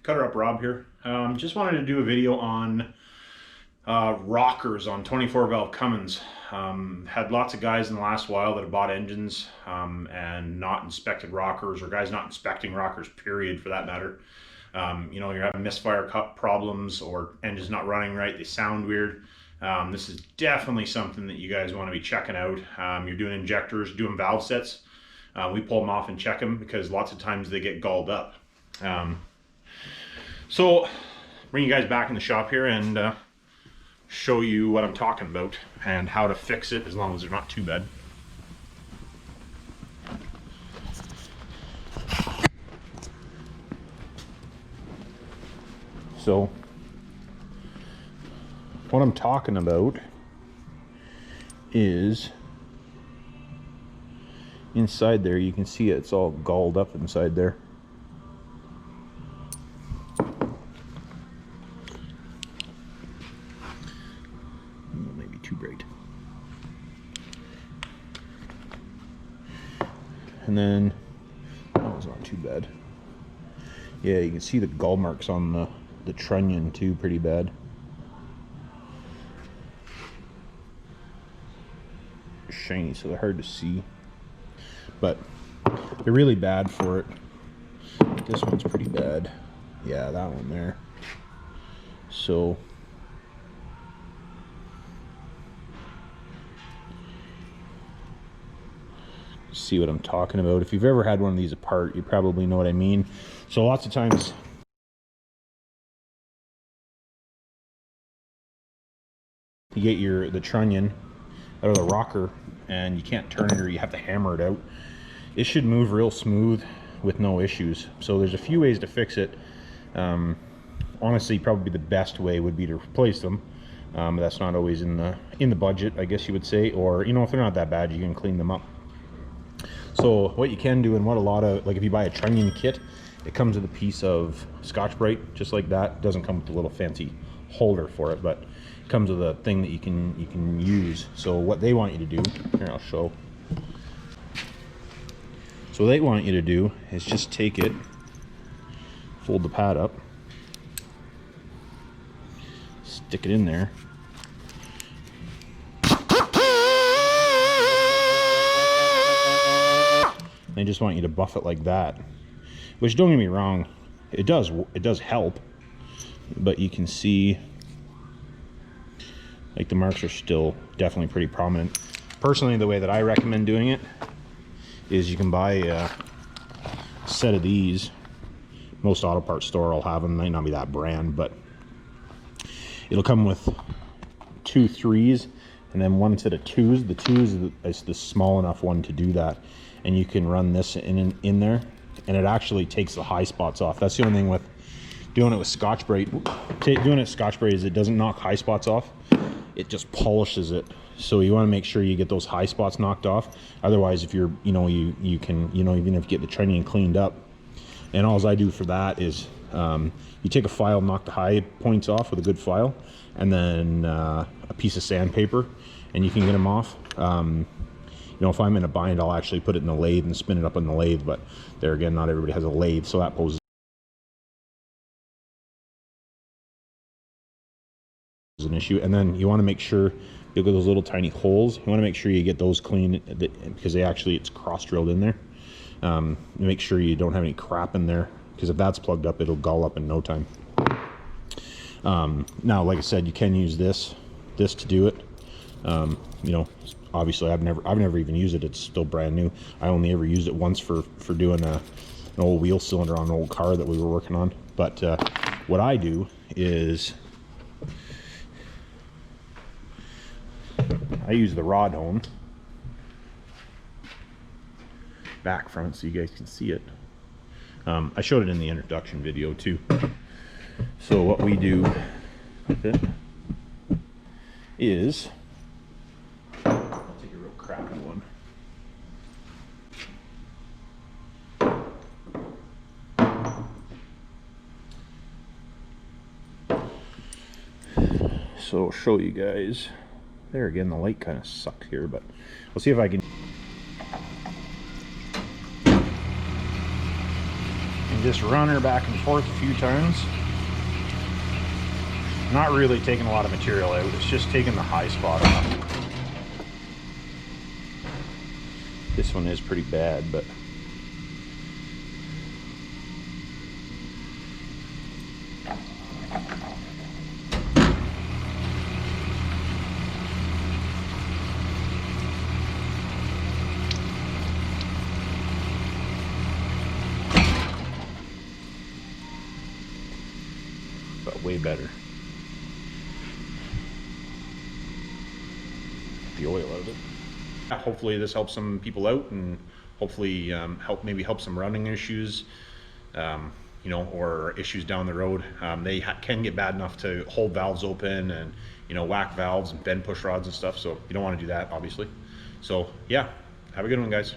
Cutterup Rob here. Just wanted to do a video on rockers on 24 valve Cummins. Had lots of guys in the last while that have bought engines and not inspected rockers, or guys not inspecting rockers, period, for that matter. You know, you're having misfire cut problems or engines not running right, they sound weird. This is definitely something that you guys want to be checking out. You're doing injectors, doing valve sets. We pull them off and check them because lots of times they get galled up. So bring you guys back in the shop here and show you what I'm talking about and how to fix it, as long as they're not too bad. So what I'm talking about is inside there. You can see it's all galled up inside there. Maybe too bright. And then that one's not too bad. Yeah, you can see the gall marks on the trunnion too, pretty bad. Shiny, so they're hard to see, but they're really bad for it. This one's pretty bad. Yeah, that one there. So see what I'm talking about. If you've ever had one of these apart, you probably know what I mean. So lots of times you get the trunnion out of the rocker and you can't turn it, or you have to hammer it out. It should move real smooth with no issues. So there's a few ways to fix it. Honestly, probably the best way would be to replace them. That's not always in the budget, I guess you would say, or you know, if they're not that bad, you can clean them up. So what you can do, and what a lot of, like if you buy a trunnion kit, it comes with a piece of Scotch-Brite just like that. It doesn't come with a little fancy holder for it, but it comes with a thing that you can use. So what they want you to do, here I'll show. So what they want you to do is just take it, fold the pad up, stick it in there. They just want you to buff it like that, which, don't get me wrong, it does help, but you can see like the marks are still definitely pretty prominent. Personally, the way that I recommend doing it is you can buy a set of these. Most auto parts store will have them. Might not be that brand, but it'll come with 2 3s and then one set of 2s. The 2s is the small enough one to do that, and you can run this in there, and it actually takes the high spots off. That's the only thing with doing it with Scotch-Brite. Doing it with Scotch-Brite is it doesn't knock high spots off. It just polishes it. So you want to make sure you get those high spots knocked off. Otherwise, if you're, you know, you can, you know, even if you get the trunnion cleaned up, and all I do for that is you take a file, knock the high points off with a good file, and then a piece of sandpaper, and you can get them off. You know, if I'm in a bind, I'll actually put it in the lathe and spin it up in the lathe, but there again, not everybody has a lathe, so that poses an issue. And then you want to make sure, look at those little tiny holes, you want to make sure you get those clean, because it's cross drilled in there. Make sure you don't have any crap in there, because if that's plugged up, it'll gall up in no time. Now, like I said, you can use this to do it. You know, obviously I've never even used it. It's still brand new. I only ever used it once for doing an old wheel cylinder on an old car that we were working on. But what I do is I use the rod hone back front so you guys can see it. I showed it in the introduction video too. So what we do with it is, I'll take a real crappy one. So I'll show you guys. There again, the light kind of sucks here, but we'll see if I can this runner back and forth a few times. Not really taking a lot of material out, it's just taking the high spot off. This one is pretty bad, but way better. The oil out of it. Hopefully this helps some people out, and hopefully help some running issues, you know, or issues down the road. They can get bad enough to hold valves open and, you know, whack valves and bend push rods and stuff. So you don't want to do that, obviously. So yeah, have a good one, guys.